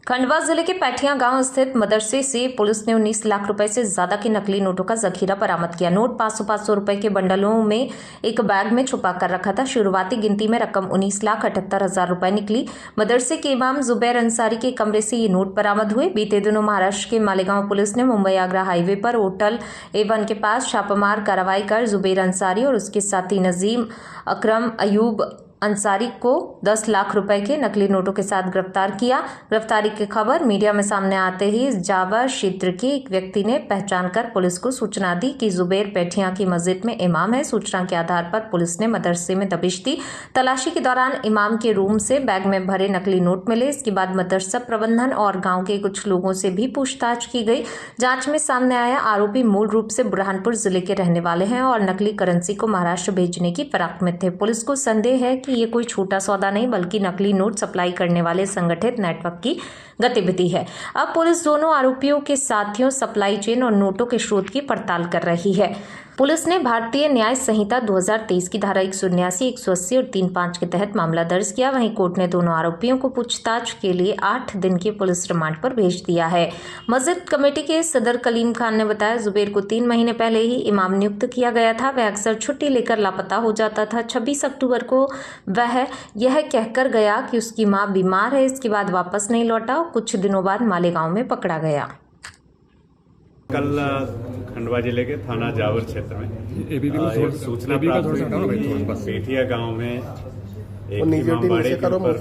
खंडवा जिले के पैठिया गांव स्थित मदरसे से पुलिस ने 19 लाख रुपए से ज्यादा के नकली नोटों का जखीरा बरामद किया। नोट 500-500 रुपए के बंडलों में एक बैग में छुपा कर रखा था। शुरुआती गिनती में रकम 19,78,000 रुपए निकली। मदरसे के इमाम जुबैर अंसारी के कमरे से ये नोट बरामद हुए। बीते दिनों महाराष्ट्र के मालेगांव पुलिस ने मुंबई आगरा हाईवे पर होटल A1 के पास छापामार कार्रवाई कर जुबैर अंसारी और उसके साथी नजीम अकरम अयूब अंसारी को 10 लाख रुपए के नकली नोटों के साथ गिरफ्तार किया। गिरफ्तारी की खबर मीडिया में सामने आते ही जावर क्षेत्र के एक व्यक्ति ने पहचान कर पुलिस को सूचना दी कि जुबैर पैठिया की मस्जिद में इमाम है। सूचना के आधार पर पुलिस ने मदरसे में दबिश दी। तलाशी के दौरान इमाम के रूम से बैग में भरे नकली नोट मिले। इसके बाद मदरसा प्रबंधन और गाँव के कुछ लोगों से भी पूछताछ की गई। जाँच में सामने आया आरोपी मूल रूप से बुरहानपुर जिले के रहने वाले हैं और नकली करेंसी को महाराष्ट्र भेजने की फिराक में थे। पुलिस को संदेह है कि ये कोई छोटा सौदा नहीं बल्कि नकली नोट सप्लाई करने वाले संगठित नेटवर्क की गतिविधि है। अब पुलिस दोनों आरोपियों के साथियों, सप्लाई चेन और नोटों के स्रोत की पड़ताल कर रही है। पुलिस ने भारतीय न्याय संहिता 2023 की धारा 179, 180 और 35 के तहत मामला दर्ज किया। वहीं कोर्ट ने दोनों आरोपियों को पूछताछ के लिए 8 दिन के पुलिस रिमांड पर भेज दिया है। मस्जिद कमेटी के सदर कलीम खान ने बताया, जुबैर को 3 महीने पहले ही इमाम नियुक्त किया गया था। वह अक्सर छुट्टी लेकर लापता हो जाता था। 26 अक्टूबर को वह यह कहकर गया कि उसकी मां बीमार है। इसके बाद वापस नहीं लौटा। कुछ दिनों बाद मालेगांव में पकड़ा गया। कल खंडवा जिले के थाना जावर क्षेत्र में एक सूचना प्राप्त हुई कि पैठिया गांव में एक इमामबाड़े के ऊपर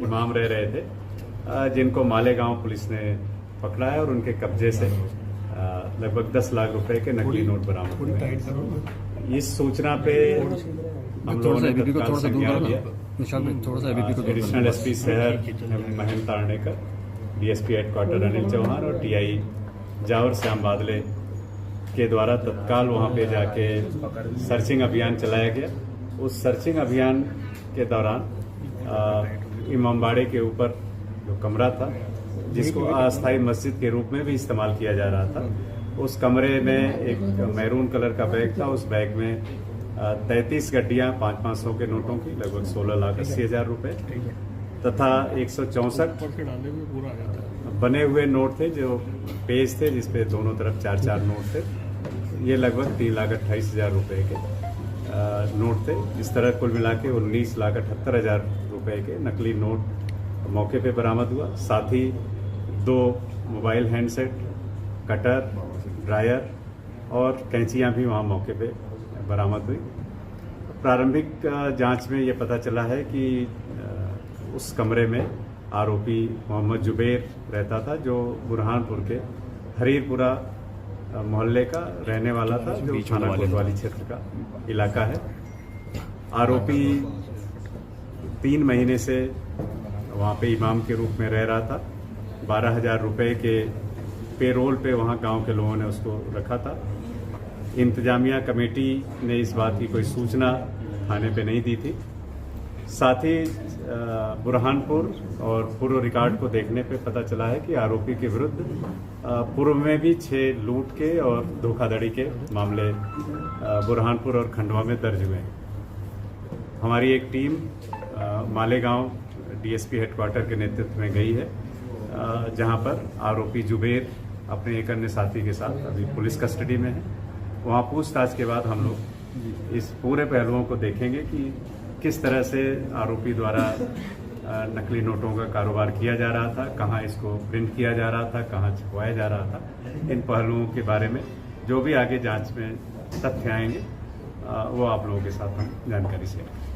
इमाम रह रहे थे, जिनको मालेगांव पुलिस ने पकड़ा है और उनके कब्जे से लगभग 10 लाख रुपए के नकली नोट बरामद हुए। इस सूचना पे हम लोगों ने तत्काल संज्ञान लिया। एडिशनल एसपी शहर महेंद्र तारनेकर, डीएसपी हेडक्वार्टर अनिल चौहान और टीआई जावर श्याम बादले के द्वारा तत्काल वहां पे जाके सर्चिंग अभियान चलाया गया। उस सर्चिंग अभियान के दौरान इमामबाड़े के ऊपर जो कमरा था, जिसको अस्थायी मस्जिद के रूप में भी इस्तेमाल किया जा रहा था, उस कमरे में एक मैरून कलर का बैग था। उस बैग में 33 गड्डियां 500 के नोटों की लगभग 16,80,000 रुपए तथा 164 बने हुए नोट थे, जो पेज थे जिसपे दोनों तरफ 4-4 नोट थे। ये लगभग 3,28,000 रुपए के नोट थे। इस तरह कुल मिला के 19,78,000 रुपए के नकली नोट मौके पे बरामद हुआ। साथ ही 2 मोबाइल हैंडसेट, कटर, ड्रायर और कैंचियां भी वहां मौके पे बरामद हुई। प्रारंभिक जांच में ये पता चला है कि उस कमरे में आरोपी मोहम्मद जुबैर रहता था, जो बुरहानपुर के हरीरपुरा मोहल्ले का रहने वाला था, जो थाना कोतवाली क्षेत्र का इलाका है। आरोपी 3 महीने से वहाँ पे इमाम के रूप में रह रहा था। 12,000 रुपए के पेरोल पे वहाँ गांव के लोगों ने उसको रखा था। इंतजामिया कमेटी ने इस बात की कोई सूचना थाने पे नहीं दी थी। साथ ही बुरहानपुर और पूर्व रिकॉर्ड को देखने पे पता चला है कि आरोपी के विरुद्ध पूर्व में भी 6 लूट के और धोखाधड़ी के मामले बुरहानपुर और खंडवा में दर्ज हुए हैं। हमारी एक टीम मालेगांव डीएसपी हेडक्वार्टर के नेतृत्व में गई है, जहां पर आरोपी जुबैर अपने एक अन्य साथी के साथ अभी पुलिस कस्टडी में है। वहां पूछताछ के बाद हम लोग इस पूरे पहलुओं को देखेंगे कि किस तरह से आरोपी द्वारा नकली नोटों का कारोबार किया जा रहा था, कहाँ इसको प्रिंट किया जा रहा था, कहाँ छपवाया जा रहा था। इन पहलुओं के बारे में जो भी आगे जांच में तथ्य आएंगे वो आप लोगों के साथ हम जानकारी शेयर करेंगे।